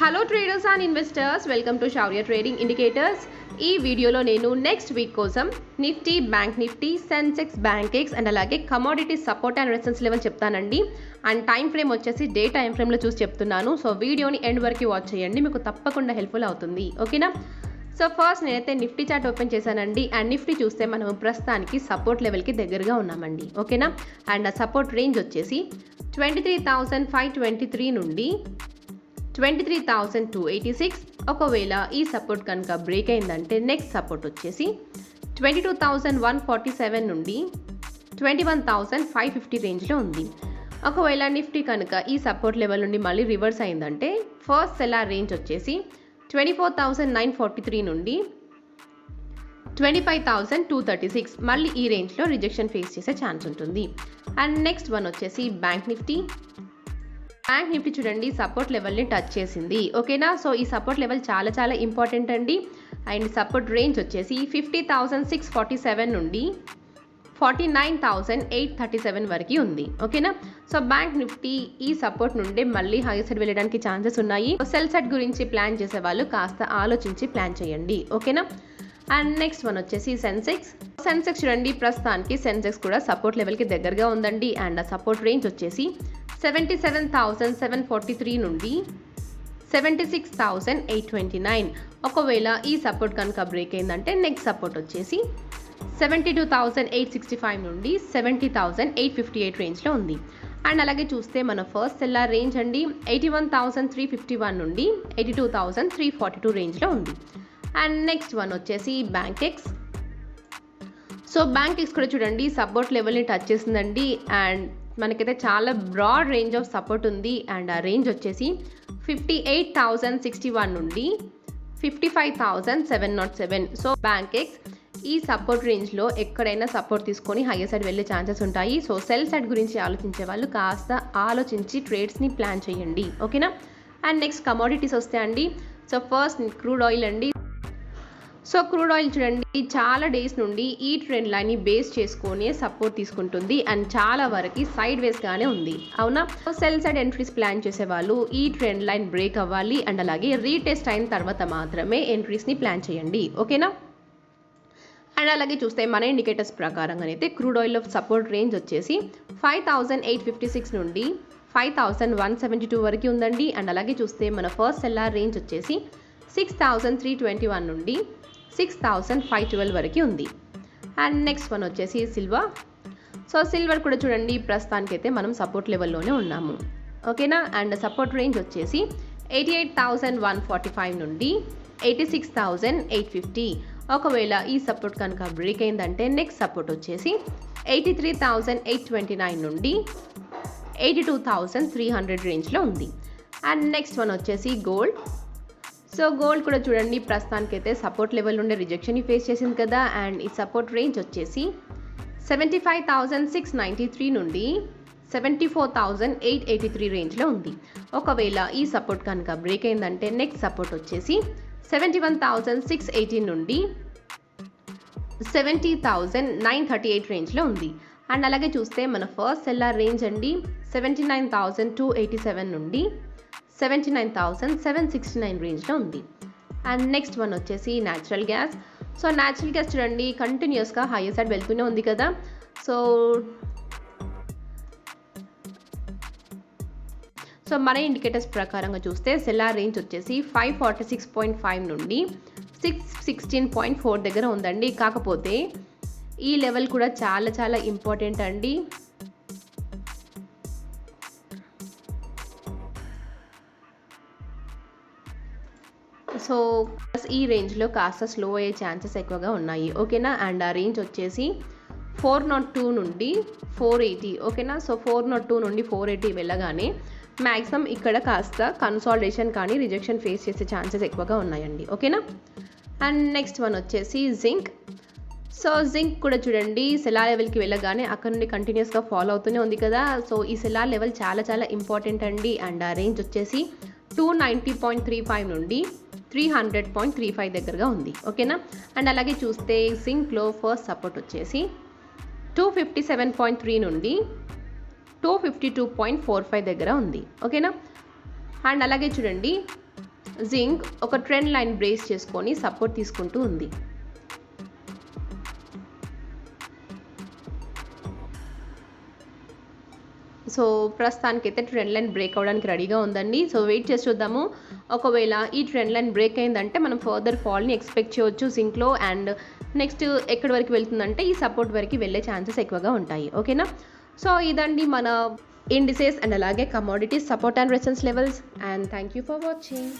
Hello traders and investors, welcome to Shaurya trading indicators. ఈ వీడియోలో నేను నెక్స్ట్ వీక్ కోసం Nifty, bank Nifty, Sensex, Bankex and అలాగే commodity support and resistance level చెప్తానండి. And time frame వచ్చేసి day time ఫ్రేమ్లో చూసి చెప్తున్నాను. సో వీడియోని ఎండ్ వరకు వాచ్ చేయండి, మీకు తప్పకుండా హెల్ప్ఫుల్ అవుతుంది. ఓకేనా? సో ఫస్ట్ నేనైతే నిఫ్టీ చార్ట్ ఓపెన్ చేశానండి. అండ్ నిఫ్టీ చూస్తే మనం ప్రస్తుతానికి సపోర్ట్ లెవెల్కి దగ్గరగా ఉన్నామండి. ఓకేనా? అండ్ ఆ సపోర్ట్ రేంజ్ వచ్చేసి 23,523 నుండి 23,286. ఒకవేళ ఈ సపోర్ట్ కనుక బ్రేక్ అయిందంటే నెక్స్ట్ సపోర్ట్ వచ్చేసి 22,147 నుండి 21,550 రేంజ్లో ఉంది. ఒకవేళ నిఫ్టీ కనుక ఈ సపోర్ట్ లెవెల్ నుండి మళ్ళీ రివర్స్ అయిందంటే ఫస్ట్ సెల్లార్ రేంజ్ వచ్చేసి 24,943 నుండి 25,236. మళ్ళీ ఈ రేంజ్లో రిజెక్షన్ ఫేస్ చేసే ఛాన్స్ ఉంటుంది. అండ్ నెక్స్ట్ వన్ వచ్చేసి బ్యాంక్ నిఫ్టీ. బ్యాంక్ నిఫ్టీ చూడండి సపోర్ట్ లెవెల్ని టచ్ చేసింది. ఓకేనా? సో ఈ సపోర్ట్ లెవెల్ చాలా ఇంపార్టెంట్ అండి. అండ్ సపోర్ట్ రేంజ్ వచ్చేసి 50,647 నుండి 49,837 వరకు ఉంది. ఓకేనా? సో బ్యాంక్ నిఫ్టీ ఈ సపోర్ట్ నుండి మళ్ళీ హై సైడ్ వెళ్ళడానికి ఛాన్సెస్ ఉన్నాయి. సెల్ సెట్ గురించి ప్లాన్ చేసే వాళ్ళు కాస్త ఆలోచించి ప్లాన్ చేయండి. ఓకేనా? అండ్ నెక్స్ట్ వన్ వచ్చేసి సెన్సెక్స్ చూడండి ప్రస్తుతానికి సెన్సెక్స్ కూడా సపోర్ట్ లెవెల్కి దగ్గరగా ఉందండి. అండ్ ఆ సపోర్ట్ రేంజ్ వచ్చేసి 77,743 నుండి 76,829. ఒకవేళ ఈ సపోర్ట్ కనుక బ్రేక్ అయిందంటే నెక్స్ట్ సపోర్ట్ వచ్చేసి 72,865 నుండి 70,858 రేంజ్లో ఉంది. అండ్ అలాగే చూస్తే మన ఫస్ట్ సెల్లార్ రేంజ్ అండి 81,351 నుండి 82,342 రేంజ్లో ఉంది. అండ్ నెక్స్ట్ వన్ వచ్చేసి బ్యాంకెక్స్. సో బ్యాంకెక్స్ కూడా చూడండి సపోర్ట్ లెవెల్ని టచ్ చేసిందండి. అండ్ మనకైతే చాలా బ్రాడ్ రేంజ్ ఆఫ్ సపోర్ట్ ఉంది. అండ్ ఆ రేంజ్ వచ్చేసి 58,061 నుండి 55,707. సో బ్యాంకెక్స్ ఈ సపోర్ట్ రేంజ్లో ఎక్కడైనా సపోర్ట్ తీసుకొని హైయర్ సైడ్ వెళ్ళే ఛాన్సెస్ ఉంటాయి. సో సెల్ సైడ్ గురించి ఆలోచించే వాళ్ళు కాస్త ఆలోచించి ట్రేడ్స్ని ప్లాన్ చేయండి. ఓకేనా? అండ్ నెక్స్ట్ కమోడిటీస్ వస్తాయండి. సో ఫస్ట్ క్రూడ్ ఆయిల్ అండి. సో క్రూడ్ ఆయిల్ చూడండి చాలా డేస్ నుండి ఈ ట్రెండ్ లైన్ని బేస్ చేసుకొని సపోర్ట్ తీసుకుంటుంది. అండ్ చాలా వరకు సైడ్ వేస్గానే ఉంది. అవునా? సెల్ సైడ్ ఎంట్రీస్ ప్లాన్ చేసే వాళ్ళు ఈ ట్రెండ్ లైన్ బ్రేక్ అవ్వాలి అండ్ అలాగే రీటెస్ట్ అయిన తర్వాత మాత్రమే ఎంట్రీస్ని ప్లాన్ చేయండి. ఓకేనా? అండ్ అలాగే చూస్తే మన ఇండికేటర్స్ ప్రకారంగా అయితే crude oil of support range వచ్చేసి 5,856 నుండి 5,172 వరకు ఉందండి. అండ్ అలాగే చూస్తే మన ఫస్ట్ సెల్లార్ రేంజ్ వచ్చేసి 6,321 నుండి 6,512 వరకు ఉంది. అండ్ నెక్స్ట్ వన్ వచ్చేసి సిల్వర్. సో సిల్వర్ కూడా చూడండి ప్రస్తుతానికైతే మనం సపోర్ట్ లెవెల్లోనే ఉన్నాము. ఓకేనా? అండ్ సపోర్ట్ రేంజ్ వచ్చేసి 88,145 నుండి 86,850. ఒకవేళ ఈ సపోర్ట్ కనుక బ్రేక్ అయిందంటే నెక్స్ట్ సపోర్ట్ వచ్చేసి 83,829 నుండి 82,300 రేంజ్లో ఉంది. అండ్ నెక్స్ట్ వన్ వచ్చేసి గోల్డ్. సో గోల్డ్ కూడా చూడండి ప్రస్తుతానికైతే సపోర్ట్ లెవెల్ నుండి రిజెక్షన్ ఫేస్ చేసింది కదా. అండ్ ఈ సపోర్ట్ రేంజ్ వచ్చేసి 75,693 నుండి 74,883 రేంజ్లో ఉంది. ఒకవేళ ఈ సపోర్ట్ కనుక బ్రేక్ అయిందంటే నెక్స్ట్ సపోర్ట్ వచ్చేసి 71,618 నుండి 70,938 రేంజ్లో ఉంది. అండ్ అలాగే చూస్తే మన ఫస్ట్ సెల్లార్ రేంజ్ అండి 79,287 నుండి 79,769 రేంజ్లో ఉంది. అండ్ నెక్స్ట్ వన్ వచ్చేసి natural gas. So natural gas చూడండి కంటిన్యూస్గా హైయర్ సైడ్ వెళ్తూనే ఉంది కదా. సో మన ఇండికేటర్స్ ప్రకారంగా చూస్తే సెల్లార్ రేంజ్ వచ్చేసి 546.5 నుండి 616.4 దగ్గర ఉందండి. కాకపోతే ఈ లెవెల్ కూడా చాలా ఇంపార్టెంట్ అండి. సో ఈ రేంజ్లో కాస్త స్లో అయ్యే ఛాన్సెస్ ఎక్కువగా ఉన్నాయి. ఓకేనా? అండ్ ఆ రేంజ్ వచ్చేసి 402 నుండి 480. ఓకేనా? సో 402 నుండి 480 వెళ్ళగానే మ్యాక్సిమం ఇక్కడ కాస్త కన్సాలిడేషన్ కానీ రిజెక్షన్ ఫేస్ చేసే ఛాన్సెస్ ఎక్కువగా ఉన్నాయండి. ఓకేనా? అండ్ నెక్స్ట్ వన్ వచ్చేసి జింక్. సో జింక్ కూడా చూడండి సెల్లార్ లెవెల్కి వెళ్ళగానే అక్కడ నుండి కంటిన్యూస్గా ఫాలో అవుతూనే ఉంది కదా. సో ఈ సెల్లార్ లెవెల్ చాలా ఇంపార్టెంట్ అండి. అండ్ ఆ రేంజ్ వచ్చేసి 290.35 నుండి 300.35 దగ్గరగా ఉంది. ఓకేనా? అండ్ అలాగే చూస్తే జింక్లో ఫస్ట్ సపోర్ట్ వచ్చేసి 257.3 నుండి 252.45 దగ్గర ఉంది. ఓకేనా? అండ్ అలాగే చూడండి జింక్ ఒక ట్రెండ్ లైన్ బ్రేస్ చేసుకొని సపోర్ట్ తీసుకుంటూ ఉంది. సో ప్రస్తుతానికైతే ట్రెండ్ లైన్ బ్రేక్ అవ్వడానికి రెడీగా ఉందండి. సో వెయిట్ చేసి చూద్దాము. ఒకవేళ ఈ ట్రెండ్ లైన్ బ్రేక్ అయిందంటే మనం ఫర్దర్ ఫాల్ని ఎక్స్పెక్ట్ చేయొచ్చు జింక్లో. అండ్ నెక్స్ట్ ఎక్కడి వరకు వెళ్తుందంటే ఈ సపోర్ట్ వరకు వెళ్ళే ఛాన్సెస్ ఎక్కువగా ఉంటాయి. ఓకేనా? సో ఇదండి మన ఇండిసెస్ అండ్ అలాగే commodities support and resistance levels. And thank you for watching.